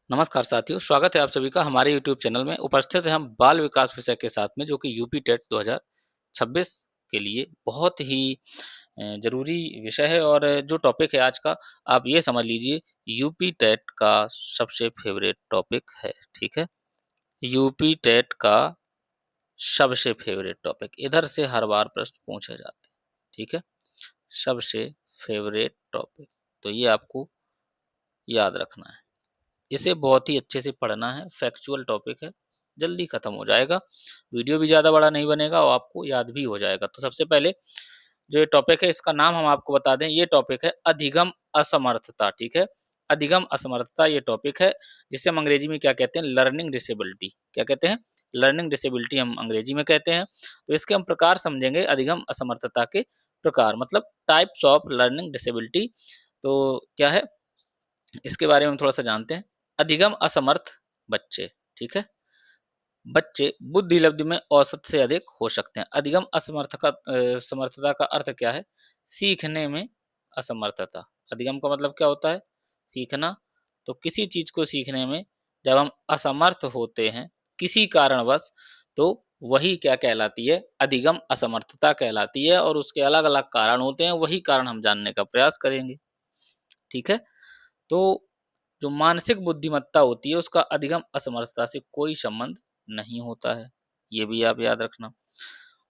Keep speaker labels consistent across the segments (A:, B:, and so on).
A: नमस्कार साथियों, स्वागत है आप सभी का हमारे यूट्यूब चैनल में। उपस्थित हैं हम बाल विकास विषय के साथ में, जो कि यूपी टेट 2026 के लिए बहुत ही ज़रूरी विषय है। और जो टॉपिक है आज का, आप ये समझ लीजिए, यूपी टेट का सबसे फेवरेट टॉपिक है। ठीक है? यूपी टेट का सबसे फेवरेट टॉपिक, इधर से हर बार प्रश्न पूछे जाते हैं। ठीक है? सबसे फेवरेट टॉपिक, तो ये आपको याद रखना है। इसे बहुत ही अच्छे से पढ़ना है, फैक्चुअल टॉपिक है, जल्दी खत्म हो जाएगा, वीडियो भी ज़्यादा बड़ा नहीं बनेगा और आपको याद भी हो जाएगा। तो सबसे पहले जो ये टॉपिक है, इसका नाम हम आपको बता दें, ये टॉपिक है अधिगम असमर्थता। ठीक है? अधिगम असमर्थता ये टॉपिक है, जिसे हम अंग्रेजी में क्या कहते हैं, लर्निंग डिसेबिलिटी। क्या कहते हैं? लर्निंग डिसेबिलिटी हम अंग्रेजी में कहते हैं। तो इसके हम प्रकार समझेंगे, अधिगम असमर्थता के प्रकार, मतलब टाइप्स ऑफ लर्निंग डिसेबिलिटी। तो क्या है, इसके बारे में हम थोड़ा सा जानते हैं। अधिगम असमर्थ बच्चे, ठीक है, बच्चे बुद्धि लब्धि में औसत से अधिक हो सकते हैं। अधिगम समर्थता का अर्थ क्या है? सीखने में असमर्थता। अधिगम का मतलब क्या होता है? सीखना। तो किसी चीज को सीखने में जब हम असमर्थ होते हैं किसी कारणवश, तो वही क्या कहलाती है? अधिगम असमर्थता कहलाती है। और उसके अलग अलग कारण होते हैं, वही कारण हम जानने का प्रयास करेंगे। ठीक है? तो जो मानसिक बुद्धिमत्ता होती है, उसका अधिगम असमर्थता से कोई संबंध नहीं होता है। ये भी आप याद रखना।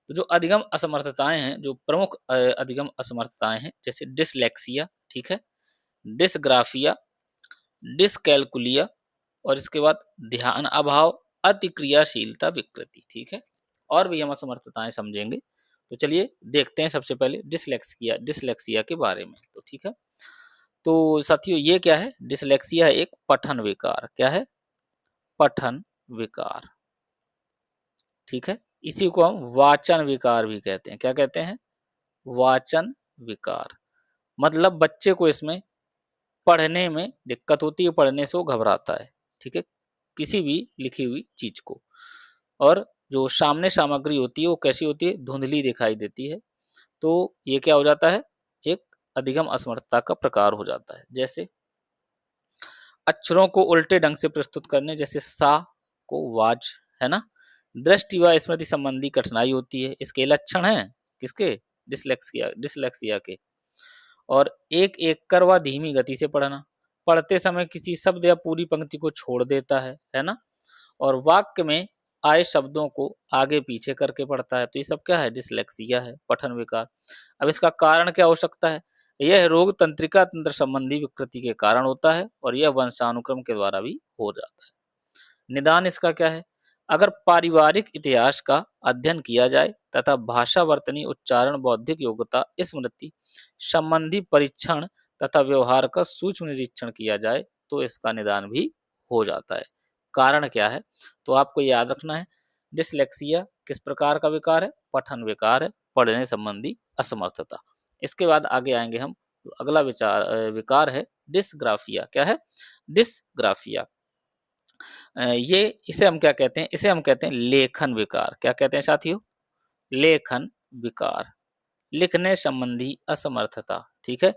A: तो जो अधिगम असमर्थताएं हैं, जो प्रमुख अधिगम असमर्थताएं हैं, जैसे डिसलेक्सिया, ठीक है, डिसग्राफिया, डिसकैलकुलिया, और इसके बाद ध्यान अभाव, अतिक्रियाशीलता विकृति। ठीक है? और भी हम असमर्थताएं समझेंगे। तो चलिए देखते हैं सबसे पहले डिसलेक्सिया डिसलेक्सिया के बारे में। तो ठीक है, तो साथियों ये क्या है? डिसलेक्सिया है एक पठन विकार। क्या है? पठन विकार। ठीक है? इसी को हम वाचन विकार भी कहते हैं। क्या कहते हैं? वाचन विकार। मतलब बच्चे को इसमें पढ़ने में दिक्कत होती है, पढ़ने से वो घबराता है। ठीक है? किसी भी लिखी हुई चीज को। और जो सामने सामग्री होती है वो कैसी होती है? धुंधली दिखाई देती है। तो ये क्या हो जाता है? एक अधिगम असमर्थता का प्रकार हो जाता है। जैसे अक्षरों को उल्टे ढंग से प्रस्तुत करने, जैसे सा को वाज, है ना? दृष्टि व स्मृति संबंधी कठिनाई होती है। इसके लक्षण हैं किसके? डिसलेक्सिया डिसलेक्सिया के। और एक एक कर व धीमी गति से पढ़ना, पढ़ते समय किसी शब्द या पूरी पंक्ति को छोड़ देता है ना? और वाक्य में आए शब्दों को आगे पीछे करके पढ़ता है। तो ये सब क्या है? डिसलेक्सिया है, पठन विकार। अब इसका कारण क्या हो सकता है? यह रोग तंत्रिका तंत्र संबंधी विकृति के कारण होता है, और यह वंशानुक्रम के द्वारा भी हो जाता है। निदान इसका क्या है? अगर पारिवारिक इतिहास का अध्ययन किया जाए तथा भाषा वर्तनी उच्चारण बौद्धिक योग्यता स्मृति संबंधी परीक्षण तथा व्यवहार का सूक्ष्म निरीक्षण किया जाए, तो इसका निदान भी हो जाता है। कारण क्या है? तो आपको याद रखना है, डिसलेक्सिया किस प्रकार का विकार है? पठन विकार है, पढ़ने संबंधी असमर्थता। इसके बाद आगे आएंगे हम। अगला विकार है डिसग्राफिया। क्या है? डिसग्राफिया। ये इसे हम क्या कहते हैं? इसे हम कहते हैं लेखन विकार। क्या कहते हैं साथियों? लेखन विकार, लिखने संबंधी असमर्थता। ठीक है?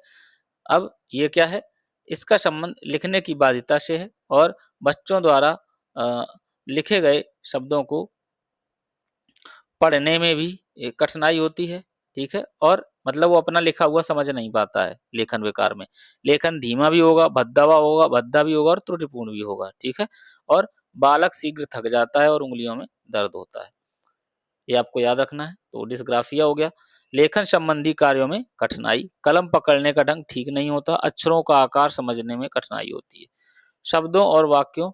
A: अब ये क्या है? इसका संबंध लिखने की बाध्यता से है, और बच्चों द्वारा अ, लिखे गए शब्दों को पढ़ने में भी कठिनाई होती है। ठीक है? और मतलब वो अपना लिखा हुआ समझ नहीं पाता है लेखन विकार में। लेखन धीमा भी होगा, भद्दा भी होगा और त्रुटिपूर्ण भी होगा। ठीक है? और बालक शीघ्र थक जाता है और उंगलियों में दर्द होता है। ये आपको याद रखना है। तो डिस्ग्राफिया हो गया। लेखन संबंधी कार्यों में कठिनाई, कलम पकड़ने का ढंग ठीक नहीं होता, अक्षरों का आकार समझने में कठिनाई होती है, शब्दों और वाक्यों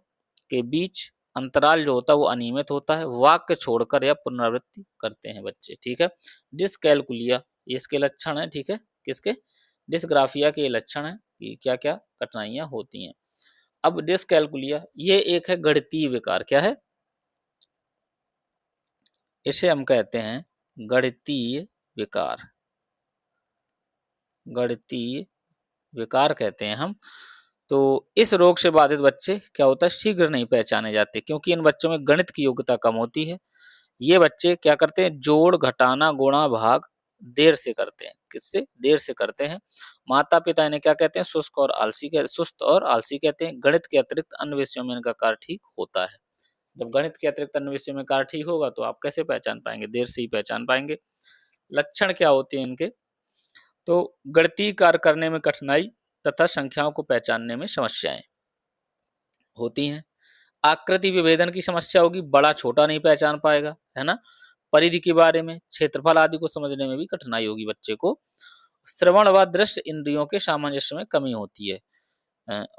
A: के बीच अंतराल जो होता है वो अनियमित होता है, वाक्य छोड़कर या पुनरावृत्ति करते हैं बच्चे। ठीक है? डिसकैलकुलिया, इसके लक्षण है। ठीक है? किसके? डिसग्राफिया के लक्षण है कि क्या क्या कठिनाइयां होती हैं। अब डिसकैलकुलिया ये एक है गणितीय विकार। क्या है? इसे हम कहते हैं गणितीय विकार। गणितीय विकार कहते हैं हम। तो इस रोग से बाधित बच्चे क्या होता है? शीघ्र नहीं पहचाने जाते, क्योंकि इन बच्चों में गणित की योग्यता कम होती है। ये बच्चे क्या करते हैं? जोड़, घटाना, गुणा, भाग देर से करते हैं। किससे? देर से करते हैं। माता-पिता इन्हें क्या कहते हैं? सुस्त और आलसी कहते हैं। गणित के अतिरिक्त अन्य विषयों में इनका कार्य ठीक होता है। जब गणित के अतिरिक्त अन्य विषयों में कार्य ठीक होगा तो आप कैसे पहचान पाएँगे? देर से ही पहचान पाएँगे। लक्षण क्या होते हैं इनके? तो गणितीय कार्य करने में कठिनाई तथा संख्याओं को पहचानने में समस्याएँ होती हैं। आकृति विभेदन की समस्या होगी, बड़ा-छोटा नहीं पहचान पाएगा, है ना? परिधि के बारे में, क्षेत्रफल आदि को समझने में भी कठिनाई होगी बच्चे को। श्रवण व दृश्य इंद्रियों के सामंजस्य में कमी होती है।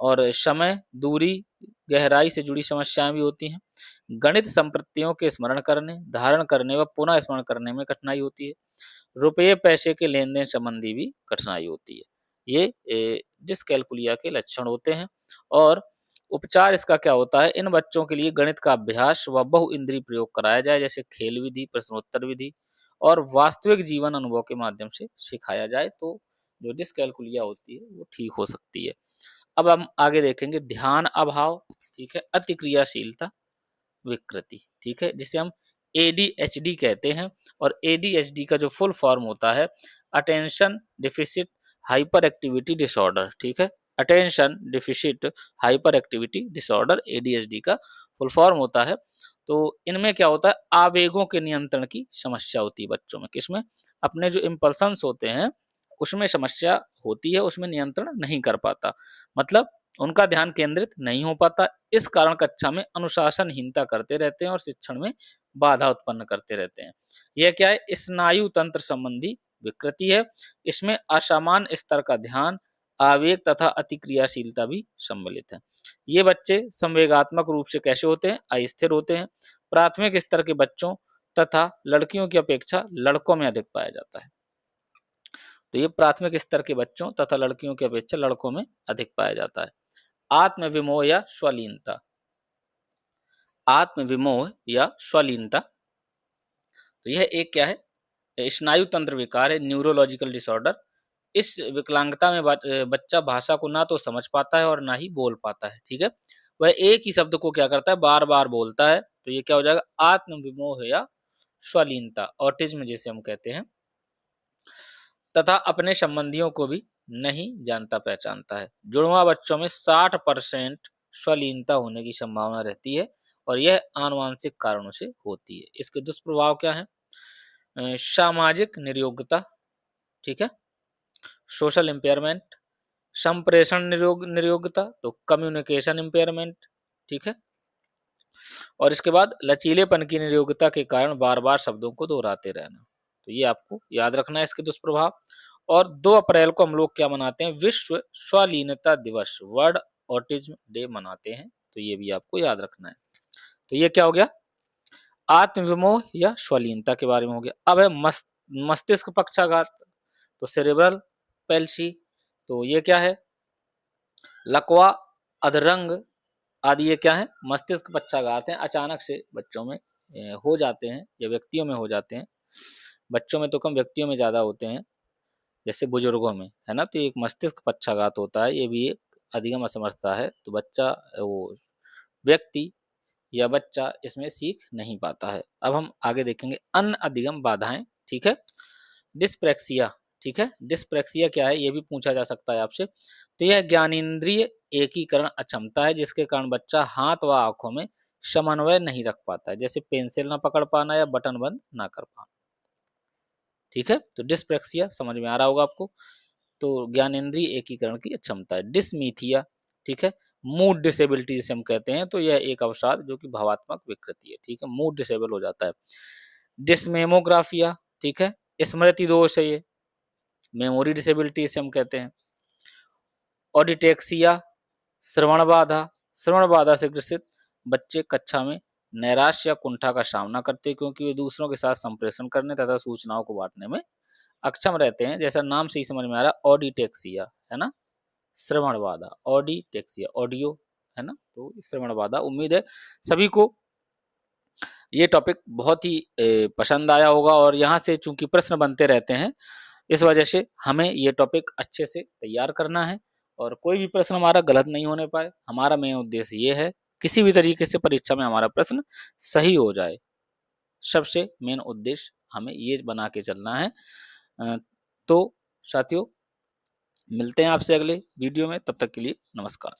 A: और समय, दूरी, गहराई से जुड़ी समस्याएँ भी होती हैं। गणित संपत्तियों के स्मरण करने, धारण करने व पुनः स्मरण करने में कठिनाई होती है। रुपये पैसे के लेन-देन संबंधी भी कठिनाई होती है। ये डिस्कैल्कुलिया के लक्षण होते हैं। और उपचार इसका क्या होता है? इन बच्चों के लिए गणित का अभ्यास व बहुइंद्रिय प्रयोग कराया जाए, जैसे खेल विधि, प्रश्नोत्तर विधि और वास्तविक जीवन अनुभव के माध्यम से सिखाया जाए, तो जो डिस्कैल्कुलिया होती है वो ठीक हो सकती है। अब हम आगे देखेंगे ध्यान अभाव, ठीक है, अति क्रियाशीलता विकृति, ठीक है, जिसे हम एडीएचडी कहते हैं। और एडीएचडी का जो फुल फॉर्म होता है attention deficit hyper activity disorder, ठीक है, attention deficit hyper activity disorder ADHD का फुल फॉर्म होता है। तो इनमें क्या होता है? आवेगों के नियंत्रण की समस्या होती है बच्चों में। किसमें? अपने जो इम्पल्सन्स होते हैं उसमें समस्या होती है, उसमें नियंत्रण नहीं कर पाता, मतलब उनका ध्यान केंद्रित नहीं हो पाता। इस कारण कक्षा में अनुशासनहीनता करते रहते हैं और शिक्षण में बाधा उत्पन्न करते रहते हैं। यह क्या है? स्नायु तंत्र संबंधी विकृति है। इसमें असामान्य स्तर का ध्यान, आवेग तथा अतिक्रियाशीलता भी सम्मिलित है। ये बच्चे संवेगात्मक रूप से कैसे होते हैं? अस्थिर होते हैं। प्राथमिक स्तर के बच्चों तथा लड़कियों की अपेक्षा लड़कों में अधिक पाया जाता है। तो ये प्राथमिक स्तर के बच्चों तथा लड़कियों की अपेक्षा लड़कों में अधिक पाया जाता है। आत्मविमोह या स्वलीनता, आत्मविमोह या स्वलीनता, तो यह एक क्या है? स्नायु तंत्र विकार है, न्यूरोलॉजिकल डिसऑर्डर। इस विकलांगता में बच्चा भाषा को ना तो समझ पाता है और ना ही बोल पाता है, ठीक है। वह एक ही शब्द को क्या करता है? बार बार बोलता है। तो ये क्या हो जाएगा? आत्मविमोह या स्वलीनता, ऑटिज्म जिसे हम कहते हैं। तथा अपने संबंधियों को भी नहीं जानता पहचानता है। जुड़वा बच्चों में 60% स्वलीनता होने की संभावना रहती है और यह आनुवंशिक कारणों से होती है। इसके दुष्प्रभाव क्या है? सामाजिक निर्योग्यता, ठीक है, सोशल इम्पेयरमेंट, संप्रेषण निर्योग्यता, तो कम्युनिकेशन इम्पेयरमेंट, ठीक है, और इसके बाद लचीलेपन की निर्योग्यता के कारण बार बार शब्दों को दोहराते रहना। तो ये आपको याद रखना है इसके दुष्प्रभाव। और 2 अप्रैल को हम लोग क्या मनाते हैं? विश्व स्वलीनता दिवस, वर्ल्ड ऑटिज्म डे मनाते हैं। तो ये भी आपको याद रखना है। तो ये क्या हो गया? आत्मविमोह या स्वलीनता के बारे में हो गया। अब है मस्तिष्क पक्षाघात, तो सेरेब्रल पैल्सी, तो ये क्या है? लकवा, अधरंग आदि ये क्या है? मस्तिष्क पक्षाघात हैं। अचानक से बच्चों में हो जाते हैं या व्यक्तियों में हो जाते हैं। बच्चों में तो कम, व्यक्तियों में ज़्यादा होते हैं, जैसे बुजुर्गों में, है ना? तो एक मस्तिष्क पक्षाघात होता है, ये भी एक अधिगम असमर्थता है। तो बच्चा वो व्यक्ति या बच्चा इसमें सीख नहीं पाता है। अब हम आगे देखेंगे अन्य अधिगम बाधाएं, ठीक है। डिस्प्रैक्सिया, ठीक है, डिस्प्रैक्सिया क्या है? ये भी पूछा जा सकता है आपसे। तो यह ज्ञानेंद्रिय एकीकरण अक्षमता है, जिसके कारण बच्चा हाथ व आंखों में समन्वय नहीं रख पाता है, जैसे पेंसिल ना पकड़ पाना या बटन बंद ना कर पाना, ठीक है। तो डिस्प्रैक्सिया समझ में आ रहा होगा आपको। तो ज्ञानेंद्रिय एकीकरण की अक्षमता है। डिसमीथिया, ठीक है, मूड डिसेबिलिटी जिसे हम कहते हैं, तो यह एक अवसाद जो कि भावात्मक विकृति है, ठीक है, मूड डिसेबल हो जाता है। डिसमेमोग्राफिया, ठीक है, स्मृति दोष है ये, मेमोरी डिसेबिलिटी इसे हम कहते हैं। ऑडिटेक्सिया, श्रवण बाधा, श्रवण बाधा से ग्रसित बच्चे कक्षा में नैराश्य या कुंठा का सामना करते हैं, क्योंकि वे दूसरों के साथ संप्रेषण करने तथा सूचनाओं को बांटने में अक्षम रहते हैं। जैसा नाम से ही समझ में आ रहा है, ऑडिटेक्सिया, है ना, श्रवण बाधा, ऑडिटेक्सिया, ऑडियो, है ना, तो श्रवण बाधा। उम्मीद है सभी को ये टॉपिक बहुत ही पसंद आया होगा, और यहाँ से चूंकि प्रश्न बनते रहते हैं, इस वजह से हमें ये टॉपिक अच्छे से तैयार करना है और कोई भी प्रश्न हमारा गलत नहीं होने पाए। हमारा मेन उद्देश्य ये है, किसी भी तरीके से परीक्षा में हमारा प्रश्न सही हो जाए। सबसे मेन उद्देश्य हमें ये बना के चलना है। तो साथियों, मिलते हैं आपसे अगले वीडियो में, तब तक के लिए नमस्कार।